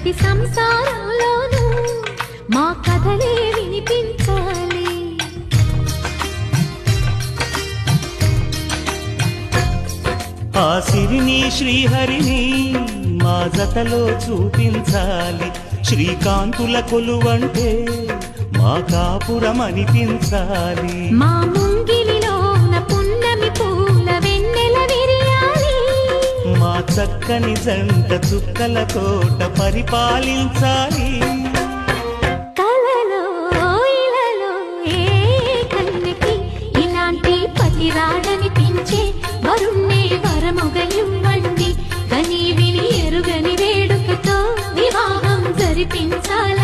ప్రతి సంసారంలోనూ మా కథలే వినిపించాలి. ఆ సిరిని శ్రీహరిని మా జతలో చూపించాలి. శ్రీకాంతుల కొలువంటే మా కాపురం అనిపించాలి. మా ముంగిలిలోన పున్నమి పూల వెన్నెల విరియాలి. మా చక్కని జంట చుక్కల తోట పరిపాలించాలి. కలలో ఇలలో ఏ కన్నెకి ఇలాంటి పతి రాడనిపించే వరుణ్ణే వరముగా ఇవ్వండి. కని విని ఎరుగని వేడుకతో వివాహం జరిపించాలి.